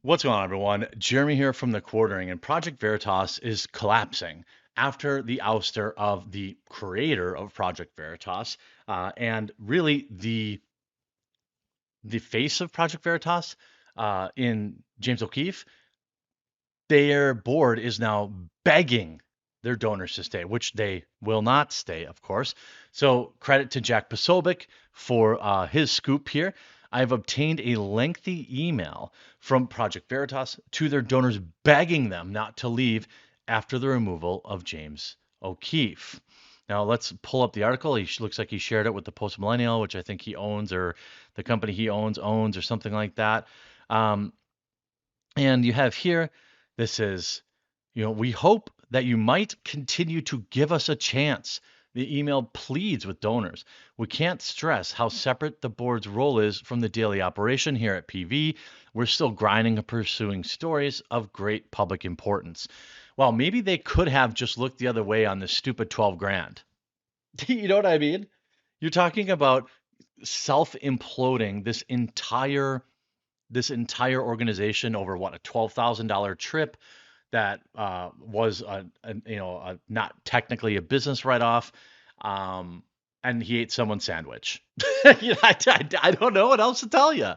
What's going on, everyone? Jeremy here from the Quartering, and Project Veritas is collapsing after the ouster of the creator of Project Veritas, and really the face of Project Veritas, in James O'Keefe. Their board is now begging their donors to stay, which they will not stay, of course. So credit to Jack Posobiec for his scoop here. I've obtained a lengthy email from Project Veritas to their donors begging them not to leave after the removal of James O'Keefe. Now let's pull up the article. Looks like he shared it with the Post Millennial, which I think he owns, or the company he owns, or something like that. Um, and you have here, this is, we hope that you might continue to give us a chance. The email pleads with donors. We can't stress how separate the board's role is from the daily operation here at PV. We're still grinding and pursuing stories of great public importance. Well, maybe they could have just looked the other way on this stupid 12 grand. You know what I mean? You're talking about self-imploding this entire organization over what, a $12,000 trip that was not technically a business write-off, um, and he ate someone's sandwich. I don't know what else to tell you.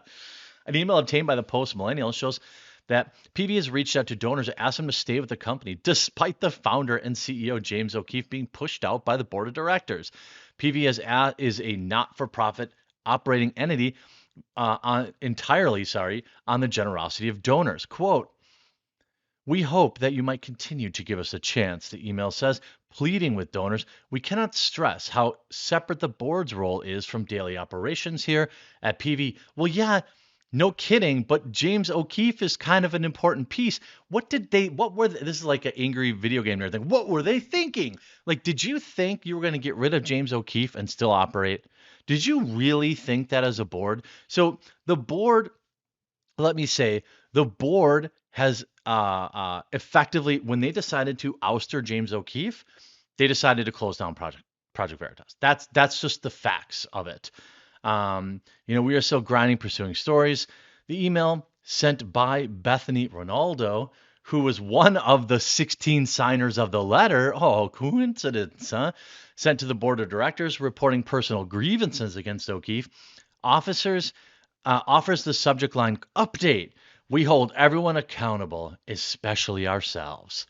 An email obtained by the Post Millennial shows that PB has reached out to donors to ask them to stay with the company, despite the founder and CEO James O'Keefe being pushed out by the board of directors. PV is a not-for-profit operating entity entirely, on the generosity of donors. Quote, we hope that you might continue to give us a chance, the email says, pleading with donors. We cannot stress how separate the board's role is from daily operations here at PV. Well, yeah, no kidding, but James O'Keefe is kind of an important piece. This is like an angry video game nerd thing. What were they thinking? Like, did you think you were going to get rid of James O'Keefe and still operate? Did you really think that as a board? So the board, let me say, the board has effectively, when they decided to ouster James O'Keefe, they decided to close down Project Veritas. That's just the facts of it. We are still grinding, pursuing stories. The email sent by Bethany Ronaldo, who was one of the 16 signers of the letter. Oh, coincidence, huh? Sent to the board of directors reporting personal grievances against O'Keefe. Officers offers the subject line update. We hold everyone accountable, especially ourselves.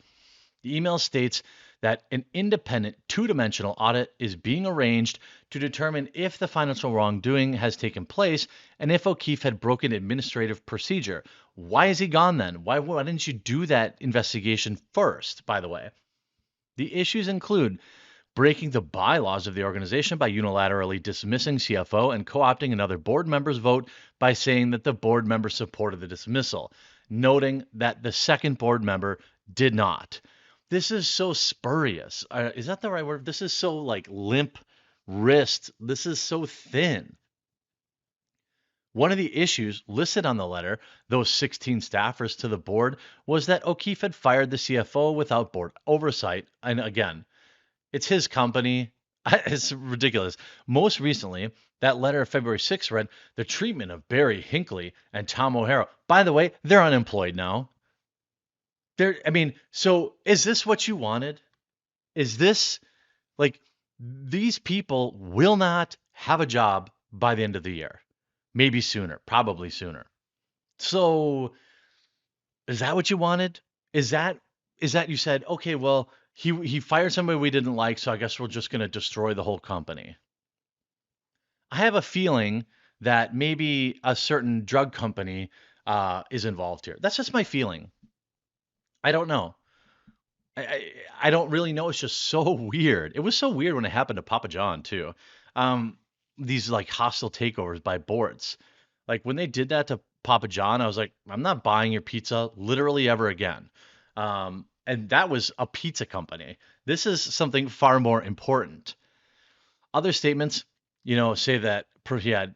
The email states that an independent two-dimensional audit is being arranged to determine if the financial wrongdoing has taken place and if O'Keefe had broken administrative procedure. Why is he gone then? Why didn't you do that investigation first, by the way? The issues include breaking the bylaws of the organization by unilaterally dismissing CFO and co-opting another board member's vote by saying that the board member supported the dismissal, noting that the second board member did not. This is so spurious. Is that the right word? This is so like limp wrist. This is so thin. One of the issues listed on the letter, those 16 staffers to the board, was that O'Keefe had fired the CFO without board oversight. And again, it's his company. It's ridiculous. Most recently, that letter of February 6th read, the treatment of Barry Hinckley and Tom O'Hara. By the way, they're unemployed now. So is this what you wanted? Is this like these people will not have a job by the end of the year? Maybe sooner, probably sooner. So is that what you wanted? Is that you said, okay, well, he fired somebody we didn't like, so I guess we're just going to destroy the whole company. I have a feeling that maybe a certain drug company is involved here. That's just my feeling. I don't know. I don't really know. It's just so weird. It was so weird when it happened to Papa John too. Um, these like hostile takeovers by boards. Like when they did that to Papa John, I was like, I'm not buying your pizza literally ever again. And that was a pizza company. This is something far more important. Other statements, say that he had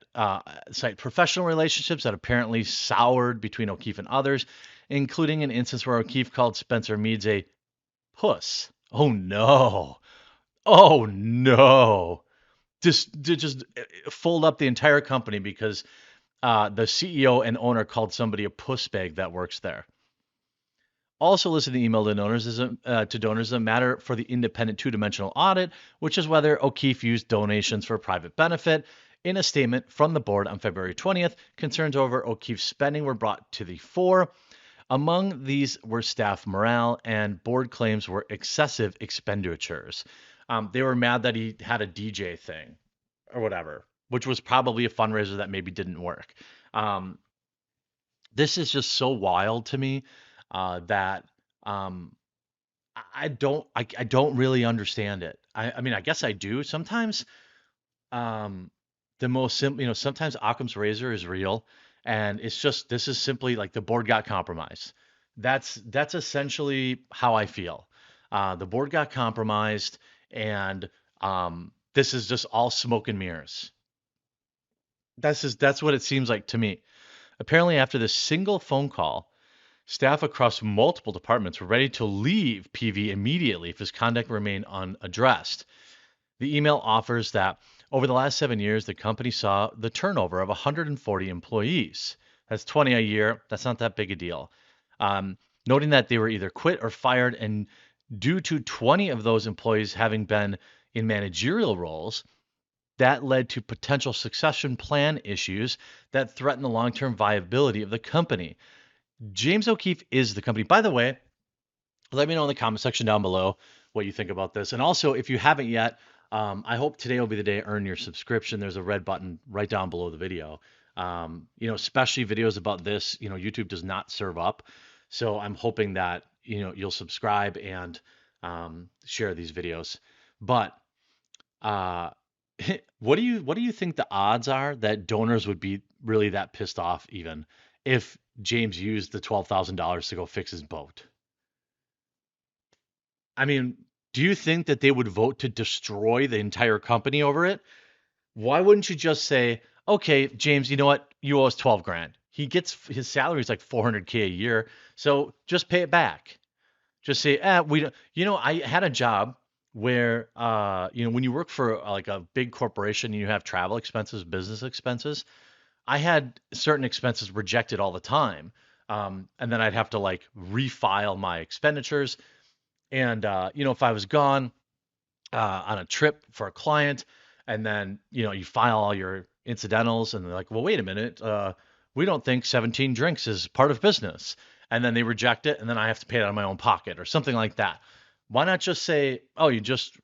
cite professional relationships that apparently soured between O'Keefe and others, including an instance where O'Keefe called Spencer Meads a puss. Oh no. Oh no. Just fold up the entire company because The CEO and owner called somebody a pussbag that works there. Also listed in the email to donors is a matter for the independent two-dimensional audit, which is whether O'Keefe used donations for private benefit. In a statement from the board on February 20th, concerns over O'Keefe's spending were brought to the fore. Among these were staff morale, and board claims were excessive expenditures. They were mad that he had a DJ thing or whatever, which was probably a fundraiser that maybe didn't work. Um, this is just so wild to me that um, I don't really understand it. I mean, I guess I do sometimes. Um, the most simple, sometimes Occam's razor is real, and it's just this is simply like the board got compromised. That's essentially how I feel. The board got compromised, and this is just all smoke and mirrors. That's what it seems like to me. Apparently, after this single phone call, staff across multiple departments were ready to leave PV immediately if his conduct remained unaddressed. The email offers that over the last 7 years, the company saw the turnover of 140 employees. That's 20 a year. That's not that big a deal. Noting that they were either quit or fired, and due to 20 of those employees having been in managerial roles, that led to potential succession plan issues that threaten the long term viability of the company. James O'Keefe is the company. By the way, let me know in the comment section down below what you think about this. And also, if you haven't yet, I hope today will be the day to earn your subscription. There's a red button right down below the video. Especially videos about this, YouTube does not serve up. So I'm hoping that, you'll subscribe and share these videos. But uh, what do you think the odds are that donors would be really that pissed off even if James used the $12,000 to go fix his boat? I mean, do you think that they would vote to destroy the entire company over it? Why wouldn't you just say, okay, James, you know what? You owe us 12 grand. He gets his salary is like 400K a year. So just pay it back. Just say, we don't, I had a job where, when you work for like a big corporation and you have travel expenses, business expenses, I had certain expenses rejected all the time. And then I'd have to like refile my expenditures. And, if I was gone on a trip for a client and then, you file all your incidentals and they're like, well, wait a minute. We don't think 17 drinks is part of business. And then they reject it and then I have to pay it out of my own pocket or something like that. Why not just say, oh, you just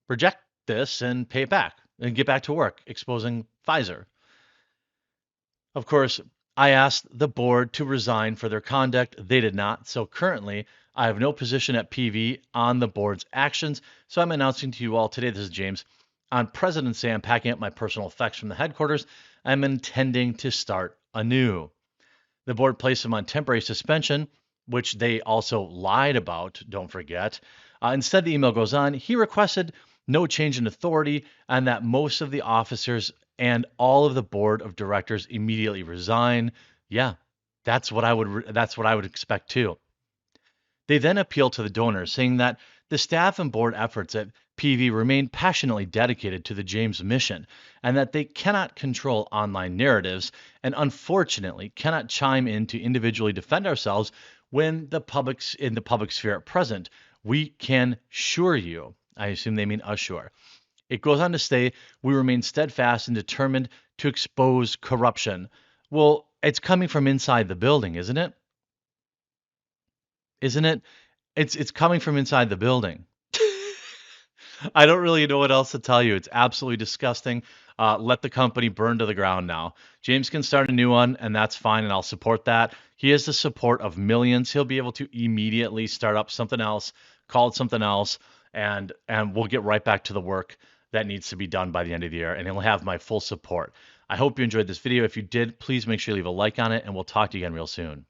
reject this and pay it back and get back to work exposing Pfizer? Of course, I asked the board to resign for their conduct. They did not. So currently, I have no position at PV on the board's actions. So I'm announcing to you all today, this is James, on President's Day, I'm packing up my personal effects from the headquarters. I'm intending to start anew. The board placed him on temporary suspension, which they also lied about, don't forget. Instead, the email goes on. He requested no change in authority and that most of the officers and all of the board of directors immediately resign. Yeah, that's what I would expect too. They then appeal to the donors, saying that the staff and board efforts at PV remain passionately dedicated to the James mission and that they cannot control online narratives and unfortunately cannot chime in to individually defend ourselves when the public's in the public sphere at present. We can assure you, I assume they mean assure. It goes on to say, we remain steadfast and determined to expose corruption. Well, it's coming from inside the building, isn't it? Isn't it? It's coming from inside the building. I don't really know what else to tell you. It's absolutely disgusting. Let the company burn to the ground now. James can start a new one, and that's fine, and I'll support that. He has the support of millions. He'll be able to immediately start up something else, call it something else, and we'll get right back to the work that needs to be done by the end of the year, and he'll have my full support. I hope you enjoyed this video. If you did, please make sure you leave a like on it, and we'll talk to you again real soon.